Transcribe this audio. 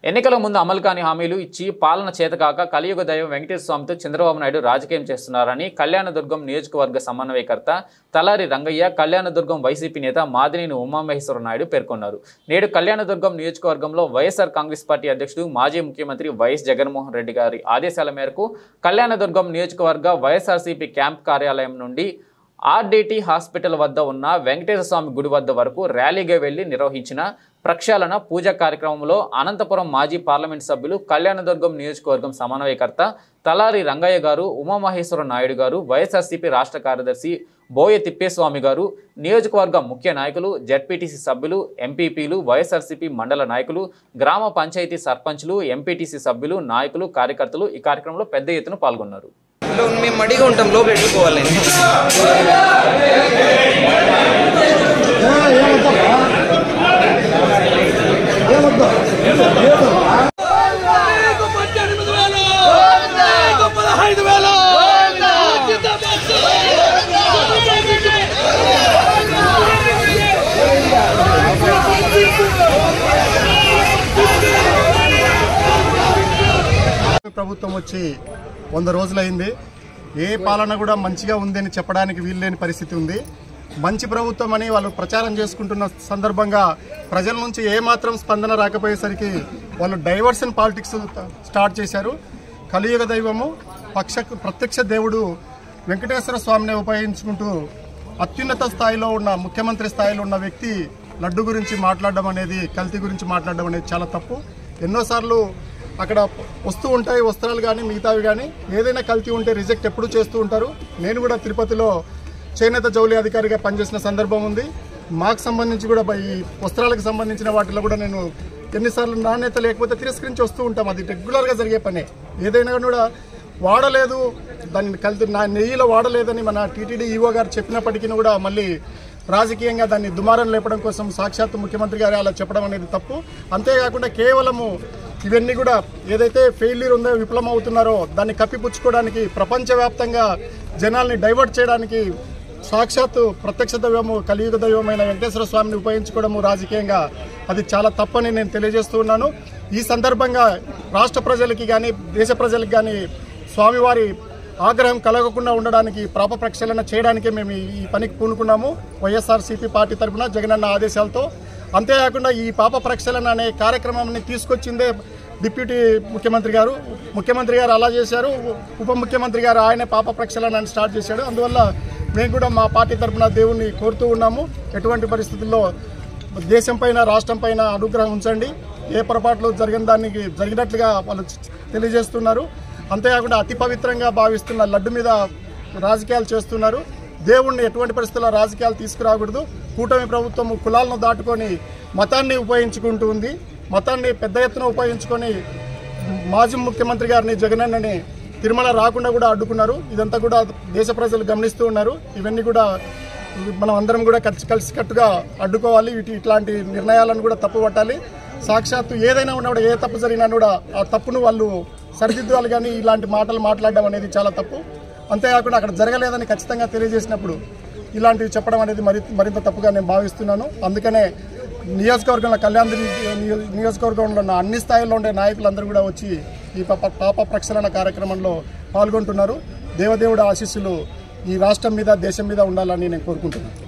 ఎన్నికల ముందు అమలు కాని హామీలు ఇచ్చి పాలన చేతకాక కలియుగ దైవం వెంకటేశ్వర స్వామితో చంద్రబాబు నాయుడు రాజకీయం చేస్తున్నారని కళ్యాణదుర్గం నియోజకవర్గ సమన్వయకర్త తలారి రంగయ్య, కళ్యాణదుర్గం వైసీపీ నేత మాదినేని ఉమామహేశ్వర నాయుడు పేర్కొన్నారు. నేడు కళ్యాణదుర్గం నియోజకవర్గంలో వైఎస్ఆర్ కాంగ్రెస్ పార్టీ అధ్యక్షుడు మాజీ ముఖ్యమంత్రి వైఎస్ జగన్మోహన్ రెడ్డి గారి ఆదేశాల మేరకు కళ్యాణదుర్గం నియోజకవర్గ వైఎస్ఆర్సీపీ క్యాంప్ కార్యాలయం నుండి ఆర్డీటీ హాస్పిటల్ వద్ద ఉన్న వెంకటేశ్వర స్వామి గుడి వద్ద వరకు ర్యాలీగా వెళ్లి నిర్వహించిన ప్రక్షాళన పూజా కార్యక్రమంలో అనంతపురం మాజీ పార్లమెంట్ సభ్యులు, కళ్యాణదుర్గం నియోజకవర్గం సమన్వయకర్త తలారి రంగయ్య గారు, ఉమామహేశ్వర నాయుడు గారు, వైఎస్ఆర్సీపీ రాష్ట్ర కార్యదర్శి బోయ తిప్పేస్వామి గారు, నియోజకవర్గ ముఖ్య నాయకులు, జెడ్పీటీసీ సభ్యులు, ఎంపీపీలు, వైఎస్ఆర్సీపీ మండల నాయకులు, గ్రామ పంచాయతీ సర్పంచ్లు, ఎంపీటీసీ సభ్యులు, నాయకులు, కార్యకర్తలు ఈ కార్యక్రమంలో పెద్ద ఎత్తున పాల్గొన్నారు. మేము మడిగా ఉంటాం, లోపల పెట్టుకోవాలి. ప్రభుత్వం వచ్చి 100 రోజులైంది. ఏ పాలన కూడా మంచిగా ఉందని చెప్పడానికి వీల్లేని పరిస్థితి ఉంది. మంచి ప్రభుత్వం అని వాళ్ళు ప్రచారం చేసుకుంటున్న సందర్భంగా ప్రజల నుంచి ఏమాత్రం స్పందన రాకపోయేసరికి వాళ్ళు డైవర్షన్ పాలిటిక్స్ స్టార్ట్ చేశారు. కలియుగ దైవము ప్రత్యక్ష దేవుడు వెంకటేశ్వర స్వామిని ఉపయోగించుకుంటూ అత్యున్నత స్థాయిలో ఉన్న ముఖ్యమంత్రి స్థాయిలో ఉన్న వ్యక్తి లడ్డు గురించి మాట్లాడడం అనేది, కల్తీ గురించి మాట్లాడడం అనేది చాలా తప్పు. ఎన్నోసార్లు అక్కడ వస్తూ ఉంటాయి వస్త్రాలు కానీ మిగతావి కానీ, ఏదైనా కల్తీ ఉంటే రిజెక్ట్ ఎప్పుడు చేస్తూ ఉంటారు. నేను కూడా తిరుపతిలో చేనేత జౌళి అధికారిగా పనిచేసిన సందర్భం ఉంది. మాకు సంబంధించి కూడా ఈ వస్త్రాలకు సంబంధించిన వాటిలో కూడా నేను ఎన్నిసార్లు నాణ్యత లేకపోతే తిరస్కరించి వస్తూ ఉంటాం. అది రెగ్యులర్గా జరిగే పనే. ఏదైనా కూడా వాడలేదు, దాన్ని కల్తీ నెయ్యిలో వాడలేదని మన టీటీడీ ఈవో గారు చెప్పినప్పటికీ కూడా మళ్ళీ రాజకీయంగా దాన్ని దుమారం లేపడం కోసం సాక్షాత్తు ముఖ్యమంత్రి గారు అలా చెప్పడం అనేది తప్పు. అంతేకాకుండా కేవలము ఇవన్నీ కూడా ఏదైతే ఫెయిల్యూర్ ఉందో, విఫలం అవుతున్నారో దాన్ని కప్పిపుచ్చుకోవడానికి, ప్రపంచవ్యాప్తంగా జనాల్ని డైవర్ట్ చేయడానికి సాక్షాత్తు ప్రత్యక్ష దైవము కలియుగ దైవమైన వెంకటేశ్వర స్వామిని ఉపయోగించుకోవడము రాజకీయంగా అది చాలా తప్పని నేను తెలియజేస్తూ ఉన్నాను. ఈ సందర్భంగా రాష్ట్ర ప్రజలకి కానీ దేశ ప్రజలకు కానీ స్వామివారి ఆగ్రహం కలగకుండా ఉండడానికి, పాప ప్రక్షాళన చేయడానికే మేము ఈ పనికి పూనుకున్నాము వైఎస్ఆర్సీపీ పార్టీ తరఫున జగనన్న ఆదేశాలతో. అంతేకాకుండా ఈ పాప ప్రక్షాళన అనే కార్యక్రమాన్ని తీసుకొచ్చిందే డిప్యూటీ ముఖ్యమంత్రి గారు అలా చేశారు. ఉప ముఖ్యమంత్రి గారు ఆయనే పాప ప్రక్షాళన స్టార్ట్ చేశాడు. అందువల్ల మేము కూడా మా పార్టీ తరఫున దేవుణ్ణి కోరుతూ ఉన్నాము, ఎటువంటి పరిస్థితుల్లో దేశం పైన రాష్ట్రం పైన అనుగ్రహం ఉంచండి. ఏ పొరపాట్లు జరిగినట్లుగా వాళ్ళు తెలియజేస్తున్నారు. అంతేకాకుండా అతి పవిత్రంగా భావిస్తున్న లడ్డు మీద రాజకీయాలు చేస్తున్నారు. దేవుణ్ణి ఎటువంటి పరిస్థితుల్లో రాజకీయాలు తీసుకురాకూడదు. కూటమి ప్రభుత్వం కులాలను దాటుకొని మతాన్ని ఉపయోగించుకుంటూ ఉంది. మతాన్ని పెద్ద ఎత్తున ఉపయోగించుకొని మాజీ ముఖ్యమంత్రి గారిని, జగనన్నని తిరుమల రాకుండా కూడా అడ్డుకున్నారు. ఇదంతా కూడా దేశ ప్రజలు గమనిస్తూ ఉన్నారు. ఇవన్నీ కూడా మనం అందరం కూడా కలిసికట్టుగా అడ్డుకోవాలి. ఇట్లాంటి నిర్ణయాలను కూడా తప్పుపట్టాలి. సాక్షాత్తు ఏదైనా ఉన్నా కూడా, ఏ తప్పు జరిగినా కూడా ఆ తప్పును వాళ్ళు సరిదిద్దాలి. కానీ ఇలాంటి మాటలు మాట్లాడడం అనేది చాలా తప్పు. అంతేకాకుండా అక్కడ జరగలేదని ఖచ్చితంగా తెలియజేసినప్పుడు ఇలాంటివి చెప్పడం అనేది మరింత తప్పుగా నేను భావిస్తున్నాను. అందుకనే నియోజకవర్గంలో నియోజకవర్గంలో ఉన్న అన్ని స్థాయిల్లో ఉండే నాయకులందరూ కూడా వచ్చి ఈ పాప ప్రక్షాళన కార్యక్రమంలో పాల్గొంటున్నారు. దేవదేవుడి ఆశీస్సులు ఈ రాష్ట్రం మీద, దేశం మీద ఉండాలని నేను కోరుకుంటున్నాను.